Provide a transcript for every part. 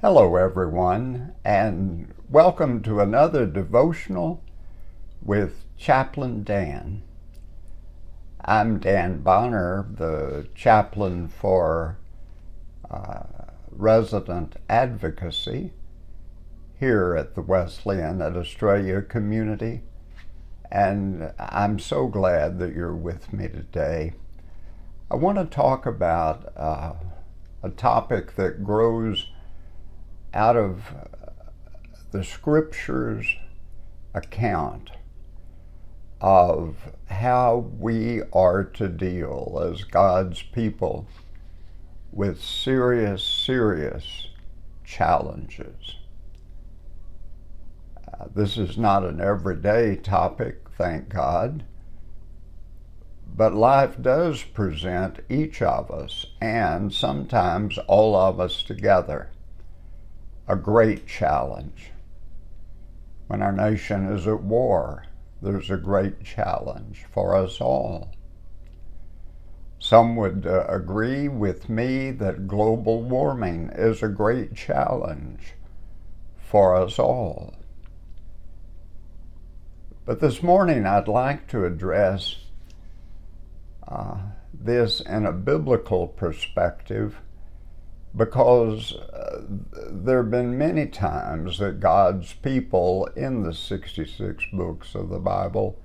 Hello, everyone, and welcome to another devotional with Chaplain Dan. I'm Dan Bonner, the chaplain for resident advocacy here at the Wesleyan at Australia Community, and I'm so glad that you're with me today. I want to talk about a topic that grows out of the Scripture's account of how we are to deal as God's people with serious challenges. This is not an everyday topic, thank God, but life does present each of us, and sometimes all of us together, a great challenge. When our nation is at war, there's a great challenge for us all. Some would agree with me that global warming is a great challenge for us all. But this morning I'd like to address this in a biblical perspective, because there have been many times that God's people in the 66 books of the Bible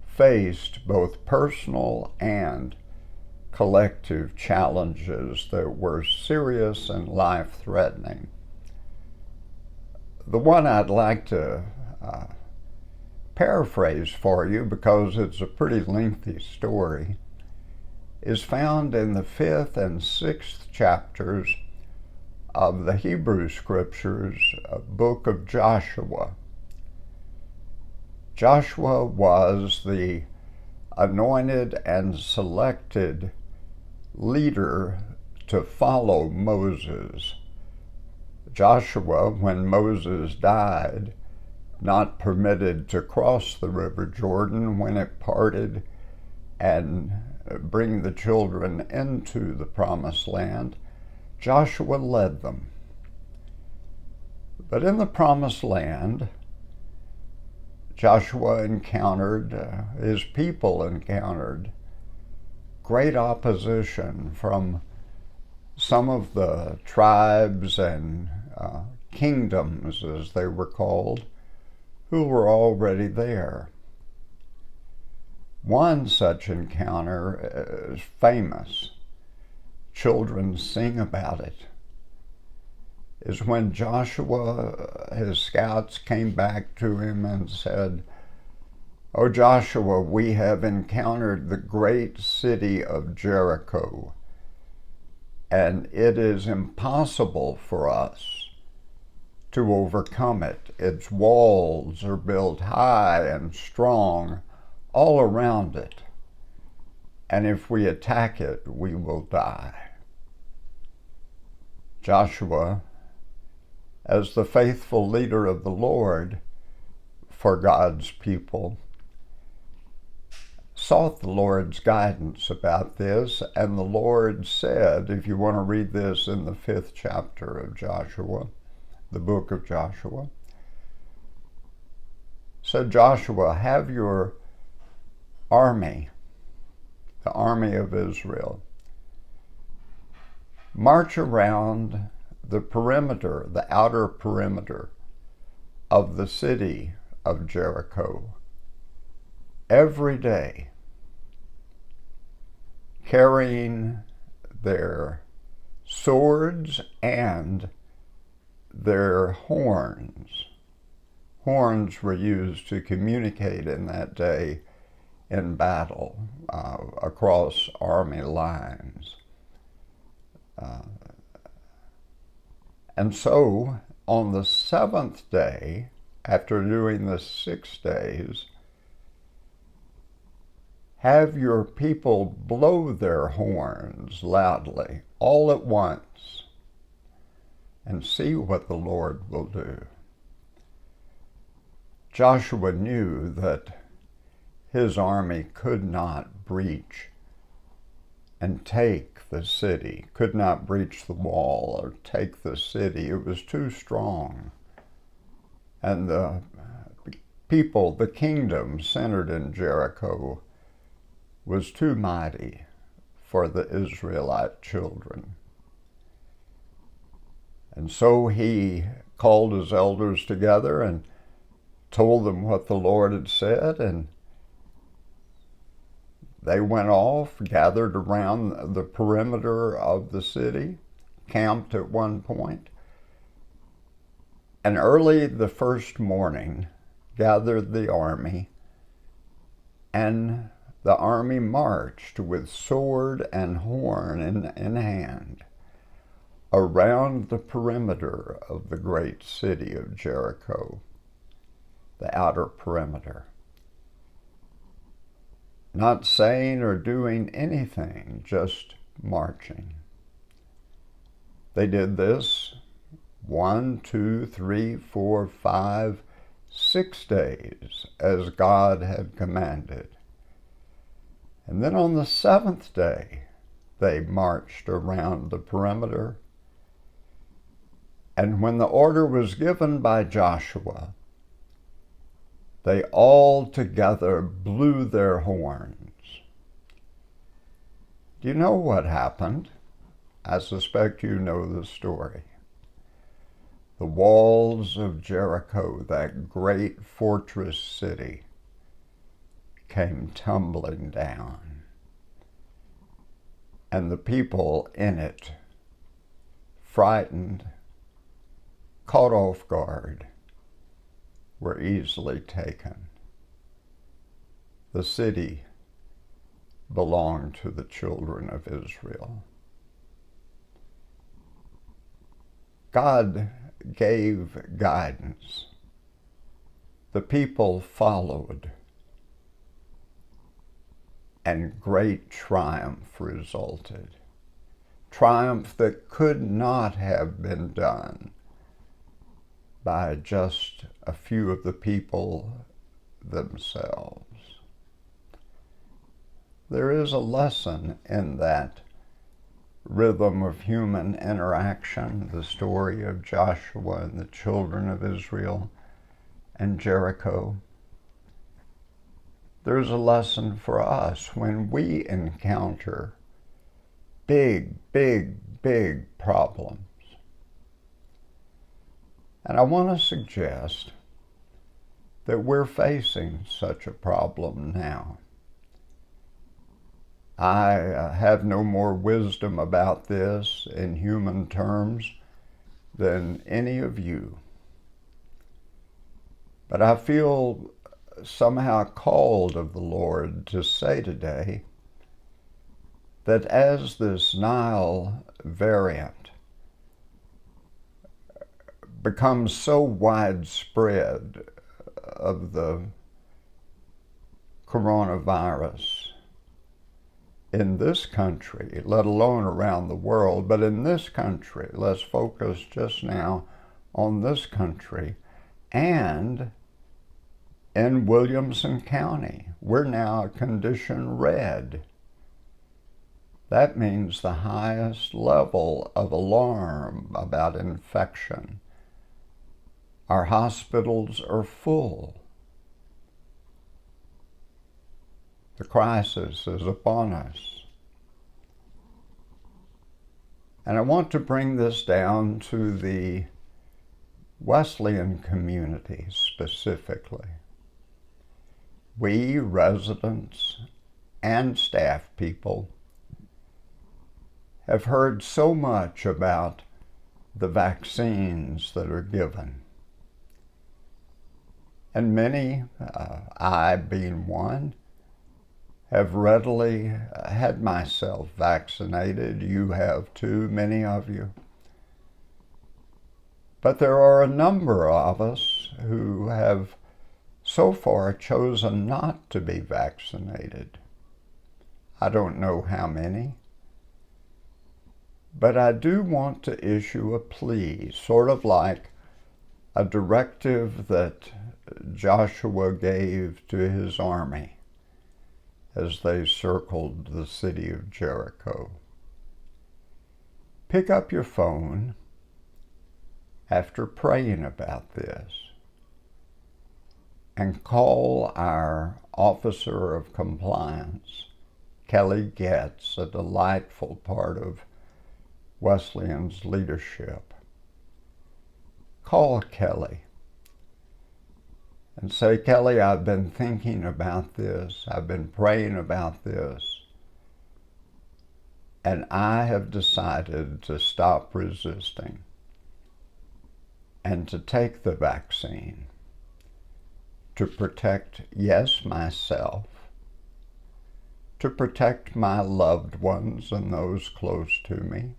faced both personal and collective challenges that were serious and life-threatening. The one I'd like to paraphrase for you, because it's a pretty lengthy story, is found in the 5th and 6th chapters of the Hebrew Scriptures, book of Joshua. Joshua was the anointed and selected leader to follow Moses. Joshua, when Moses died, not permitted to cross the River Jordan when it parted and bring the children into the promised land, Joshua led them. But in the promised land, Joshua encountered, his people encountered great opposition from some of the tribes and kingdoms, as they were called, who were already there. One such encounter is famous. Children sing about it. Is when Joshua, his scouts came back to him and said, "Oh Joshua, we have encountered the great city of Jericho, and it is impossible for us to overcome it. Its walls are built high and strong all around it, and if we attack it, we will die." Joshua, as the faithful leader of the Lord for God's people, sought the Lord's guidance about this, and the Lord said, if you want to read this in the 5th chapter of Joshua, the book of Joshua, said, "Joshua, have your army, the army of Israel, march around the perimeter, the outer perimeter of the city of Jericho every day, carrying their swords and their horns." Horns were used to communicate in that day in battle across army lines. And so on the 7th day, after doing the 6 days, have your people blow their horns loudly all at once, and see what the Lord will do. Joshua knew that his army could not breach and take take the city, could not breach the wall or take the city. It was too strong. And the people, the kingdom centered in Jericho, was too mighty for the Israelite children. And so he called his elders together and told them what the Lord had said, and they went off, gathered around the perimeter of the city, camped at one point, and early the first morning gathered the army, and the army marched with sword and horn in hand around the perimeter of the great city of Jericho, the outer perimeter, not saying or doing anything, just marching. They did this 1, 2, 3, 4, 5, 6 days as God had commanded. And then on the 7th day, they marched around the perimeter. And when the order was given by Joshua, they all together blew their horns. Do you know what happened? I suspect you know the story. The walls of Jericho, that great fortress city, came tumbling down, and the people in it, frightened, caught off guard, were easily taken. The city belonged to the children of Israel. God gave guidance. The people followed, and great triumph resulted. Triumph that could not have been done by just a few of the people themselves. There is a lesson in that rhythm of human interaction, the story of Joshua and the children of Israel and Jericho. There's a lesson for us when we encounter big problems. And I want to suggest that we're facing such a problem now. I have no more wisdom about this in human terms than any of you. But I feel somehow called of the Lord to say today that as this Nile variant becomes so widespread of the coronavirus in this country, let alone around the world, but in this country, let's focus just now on this country, and in Williamson County, we're now a condition red. That means the highest level of alarm about infection. Our hospitals are full. The crisis is upon us. And I want to bring this down to the Wesleyan community specifically. We, residents and staff people, have heard so much about the vaccines that are given. And many, I being one, have readily had myself vaccinated. You have too, many of you. But there are a number of us who have so far chosen not to be vaccinated. I don't know how many. But I do want to issue a plea, sort of like a directive that Joshua gave to his army as they circled the city of Jericho. pick up your phone after praying about this and call our Officer of Compliance, Kelly Getz, a delightful part of Wesleyan's leadership. Call Kelly and say, Kelly, I've been thinking about this, I've been praying about this, and I have decided to stop resisting and to take the vaccine to protect, yes, myself, to protect my loved ones and those close to me,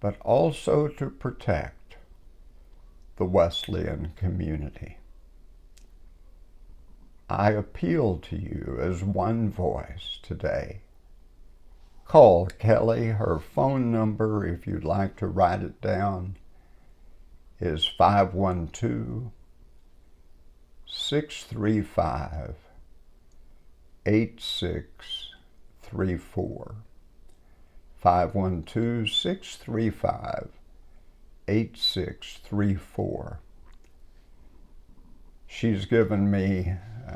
but also to protect the Wesleyan community. I appeal to you as one voice today. Call Kelly. Her phone number, if you'd like to write it down, is 512-635-8634. 512-635-8634. She's given me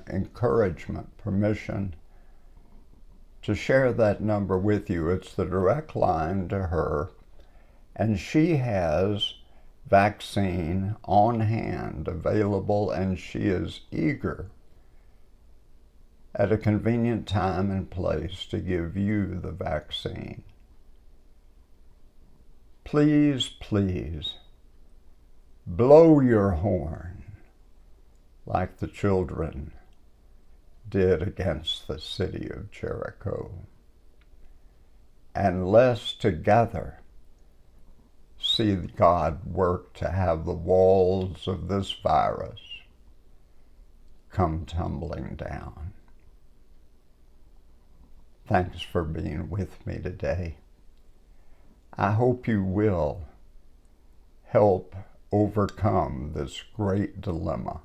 encouragement, permission to share that number with you. It's the direct line to her, and she has vaccine on hand, available, and she is eager at a convenient time and place to give you the vaccine. Please, please, blow your horn like the children did against the city of Jericho. And let's together see God work to have the walls of this virus come tumbling down. Thanks for being with me today. I hope you will help overcome this great dilemma.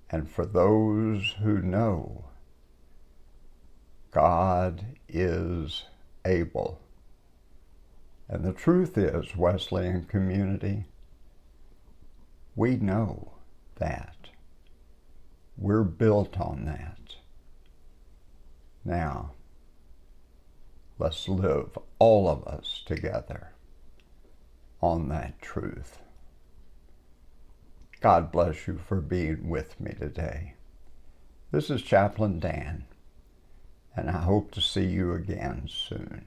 And for those who know, God is able. And the truth is, Wesleyan community, we know that. We're built on that. Now, let's live, all of us together, on that truth. God bless you for being with me today. This is Chaplain Dan, and I hope to see you again soon.